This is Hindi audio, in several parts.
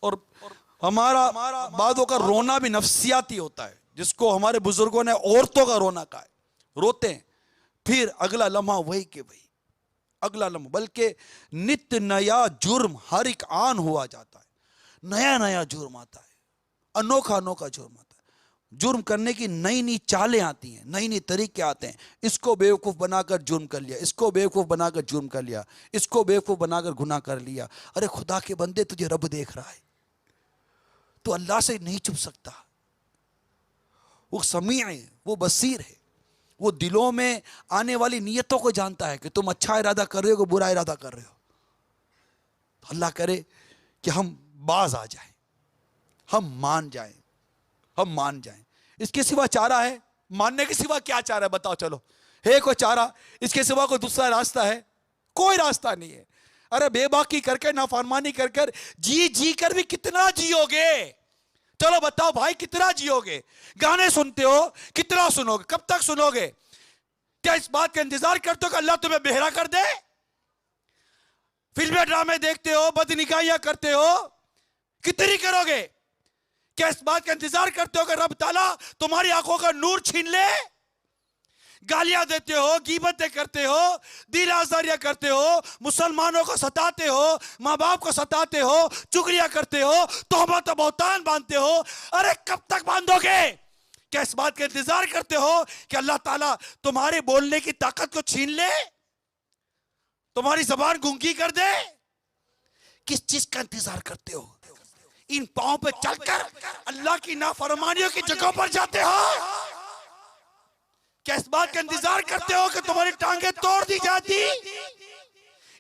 और हमारा बादों का रोना भी नफ्सियाती होता है, जिसको हमारे बुजुर्गों ने औरतों का रोना कहा है। रोते हैं, फिर अगला लम्हा वही के वही, अगला लम्हा, बल्कि नित्य नया जुर्म हर एक आन हुआ जाता है। नया नया जुर्म आता है, अनोखा अनोखा जुर्म आता है। जुर्म करने की नई नई चालें आती हैं, नई नई तरीके आते हैं। इसको बेवकूफ़ बनाकर जुर्म कर लिया, इसको बेवकूफ़ बनाकर जुर्म कर लिया, इसको बेवकूफ़ बनाकर गुनाह कर लिया। अरे खुदा के बंदे, तुझे रब देख रहा है, तो अल्लाह से नहीं छुप सकता। वो समी है, वो बसीर है, वो दिलों में आने वाली नीयतों को जानता है कि तुम अच्छा इरादा कर रहे हो कि बुरा इरादा कर रहे हो। तो अल्लाह करे कि हम बाज आ जाएं, हम मान जाएं, हम मान जाएं। इसके सिवा चारा है? मानने के सिवा क्या चारा है बताओ? चलो, है कोई चारा? इसके सिवा कोई दूसरा रास्ता है? कोई रास्ता नहीं है। अरे बेबाकी करके, नाफरमानी कर कर, जी कर भी कितना जियोगे? चलो बताओ भाई, कितना जियोगे? गाने सुनते हो, कितना सुनोगे? कब तक सुनोगे? क्या इस बात का इंतजार करते हो कि अल्लाह तुम्हें बेहरा कर दे? फिल्में ड्रामे देखते हो, बदनिकाहियां करते हो, कितनी करोगे? क्या इस बात का इंतजार करते हो कि रब ताला तुम्हारी आंखों का नूर छीन ले? गालियां देते हो, गीबतें करते हो, दिल आजारियां करते हो, मुसलमानों को सताते हो, माँ बाप को सताते हो, चुगलियां करते हो, तौबा तो बहुतान बांधते हो। अरे कब तक बांधोगे? क्या इस बात का इंतजार करते हो कि अल्लाह ताला तुम्हारे बोलने की ताकत को छीन ले, तुम्हारी जबान गूंगी कर दे? किस चीज का इंतजार करते हो? इन पांव पे चलकर अल्लाह की नाफरमानियों की जगहों पर जाते हो? क्या इस बात का इंतजार करते हो कि तुम्हारी टांगे तोड़ दी जाती?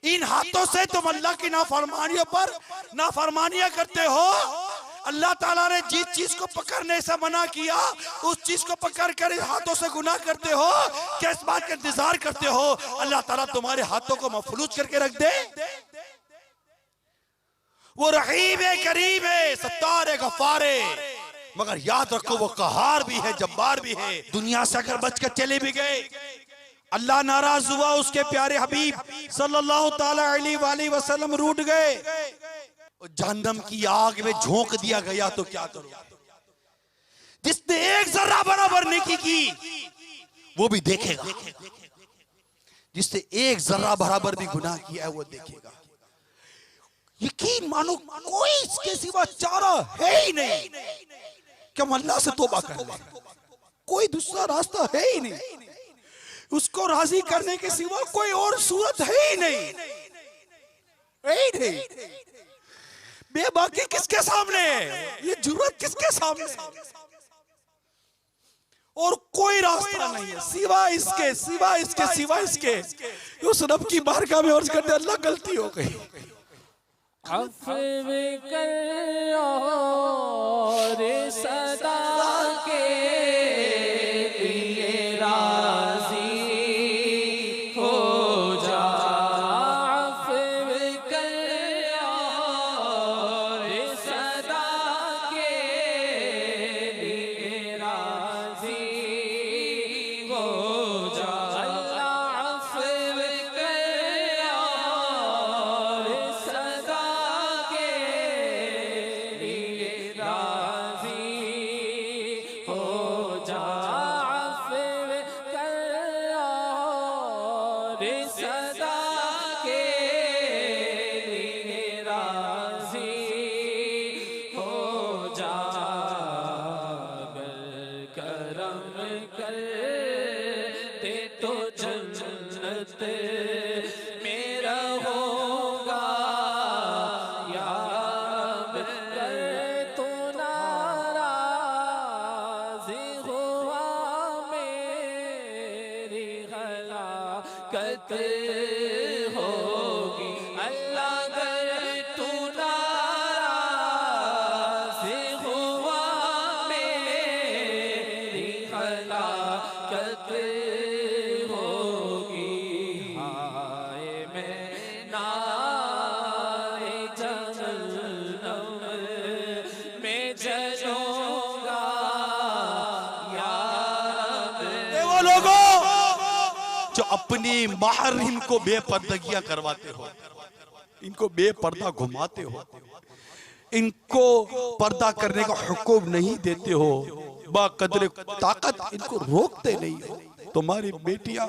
इन हाथों से तुम अल्लाह की नाफरमानियों पर नाफरमानियां करते हो। अल्लाह ताला ने जिस चीज को पकड़ने से मना किया, उस चीज को पकड़ कर इन हाथों से गुनाह करते हो। क्या इस बात का इंतजार करते हो अल्लाह ताला तुम्हारे हाथों को मफलूज करके रख दे? वो रहीम है, करीम है, सत्तार है, गफ्फार है, मगर याद रखो वो कहार भी है, जब्बार भी है। दुनिया से अगर बच कर चले भी गए, अल्लाह नाराज हुआ, उसके प्यारे हबीब सल्लल्लाहु ताला अलैहि वसल्लम रूठ गए, जहन्नम की आग में झोंक दिया गया, तो क्या करो? जिसने एक जर्रा बराबर नेकी की वो भी देखेगा, जिसने एक जर्रा बराबर भी गुनाह किया है वो देखेगा। यकीन मानो, कोई इसके सिवा चारा है ही नहीं कि हम अल्लाह से तौबा कर लें। कोई दूसरा रास्ता है ही नहीं, उसको राजी करने के सिवा कोई और सूरत है ही नहीं, है ही नहीं। बेबाकी किसके सामने है? ये जुर्रत किसके सामने है? और कोई रास्ता नहीं है सिवा इसके, सिवा इसके, सिवा इसके। उस रब की बारगाह में अर्ज करते, अल्लाह गलती हो गई, अफ़्व कर और सदा के लिए राज़ी हो जा। अफ़्व कर और सदा के लिए राज़ी हो जा। अल्लाह अफ़्व कर और सदा होगी अल्लाह अगर तू नाराज़ हुआ मेरी हलाकत होगी। हाय मैं नाए जहन्नम में जलूंगा या रब। वो लोगों जो अपनी महरिम को बेपर्दगियां करवाते हो, इनको बेपर्दा घुमाते हो, इनको पर्दा करने का हुक्म नहीं देते हो, बाकदर ताकत इनको रोकते नहीं हो। तुम्हारी बेटियां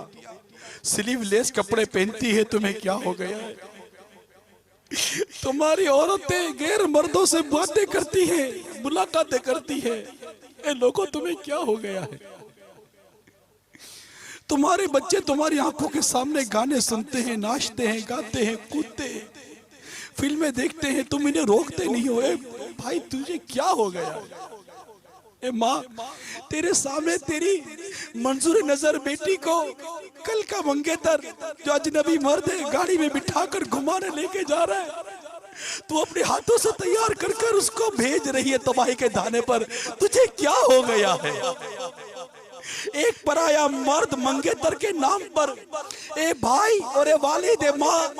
स्लीवलेस कपड़े पहनती है, तुम्हें क्या हो गया है? तुम्हारी औरतें गैर मर्दों से बातें करती हैं, मुलाकातें करती हैं, ए लोगों तुम्हें क्या हो गया है? तुम्हारे बच्चे तुम्हारी आंखों के सामने गाने सुनते हैं, नाचते हैं, गाते हैं, कूदते हैं, फिल्में देखते हैं, तुम इन्हें रोकते नहीं हो। ए भाई तुझे क्या हो गया? ए माँ, तेरे सामने तेरी मंजूर नजर बेटी को कल का मंगेतर जो अजनबी मर्द है गाड़ी में बिठाकर घुमाने लेके जा रहा है, तू अपने हाथों से तैयार कर कर उसको भेज रही है तबाही के दाने पर। तुझे क्या हो गया है? एक पराया मर्द मंगेतर के नाम पर ए भाई और ए वालिद ए माँ,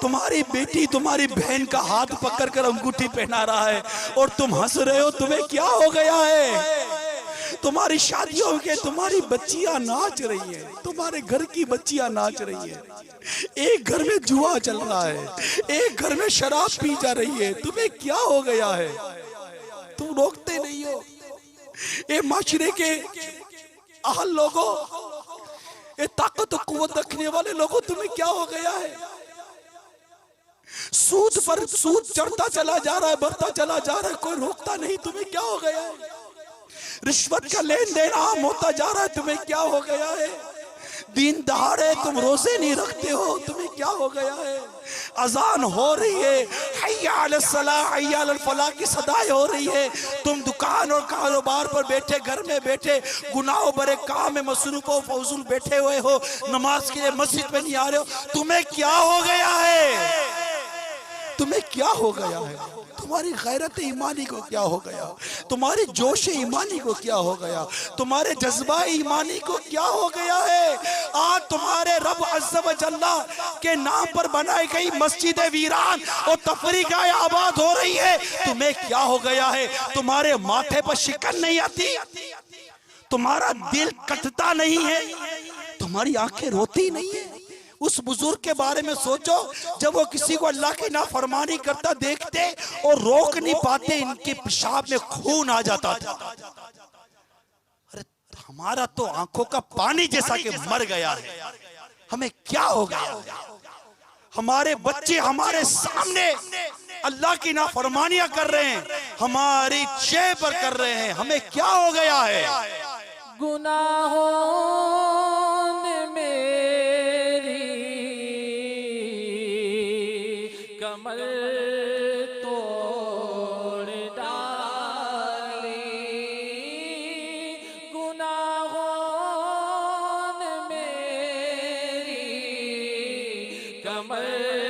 तुम्हारी बेटी तुम्हारी बहन का हाथ पकड़ कर अंगूठी पहना रहा है और तुम हंस रहे हो। तुम्हें क्या हो गया है? तुम्हारी शादियों के तुम्हारी बच्चियां नाच रही है, तुम्हारे घर की बच्चियां नाच रही है, एक घर में जुआ चल रहा है, एक घर में शराब पी जा रही है। तुम्हें क्या हो गया है? तुम रोकते नहीं हो। ये माशरे के अहल लोगों, ये ताकत और कुव्वत रखने वाले लोगों, तुम्हें क्या हो गया है? सूद पर सूद चढ़ता चला जा रहा है, बढ़ता चला जा रहा है, कोई रोकता नहीं। तुम्हें क्या हो गया है? रिश्वत का लेन देन आम होता जा रहा है, तुम्हें क्या हो गया है? दिन दहाड़े तुम रोजे नहीं रखते हो, तुम्हें क्या हो गया है? अजान हो रही है, हय्या अलस सलाह हय्या अलल फलाह की सदाएं हो रही है, तुम दुकान और कारोबार पर बैठे, घर में बैठे, गुनाहों भरे काम में मसरूफ हो, फौजुल बैठे हुए हो, नमाज के लिए मस्जिद में नहीं आ रहे हो। तुम्हें क्या हो गया है? तुम्हें क्या हो गया है? तुम्हारी गैरत ईमानी को क्या हो गया? तुम्हारी जोश ईमानी को क्या हो गया? तुम्हारे जज्बा ईमानी को क्या हो गया है? आज तुम्हारे रब अज़्ज़ व जल्ला के नाम पर बनाई गई मस्जिद वीरान और तफरीकाएं आबाद हो रही है। तुम्हें क्या हो गया है? तुम्हारे माथे पर शिकन नहीं आती? तुम्हारा दिल कटता नहीं है? तुम्हारी आंखें रोती नहीं है? उस बुजुर्ग के बारे में सोचो जब वो किसी को अल्लाह की नाफरमानी करता देखते और रोक नहीं पाते, इनके पेशाब में खून आ जाता था। अरे हमारा तो आंखों का पानी जैसा कि मर गया है। हमें क्या हो गया? हमारे बच्चे हमारे सामने अल्लाह की नाफरमानियां कर रहे हैं, हमारी चे पर कर रहे हैं। हमें क्या हो गया है? गुनाहों ने मेरी कमर तोड़ डाली, गुनाहों ने मेरी कमर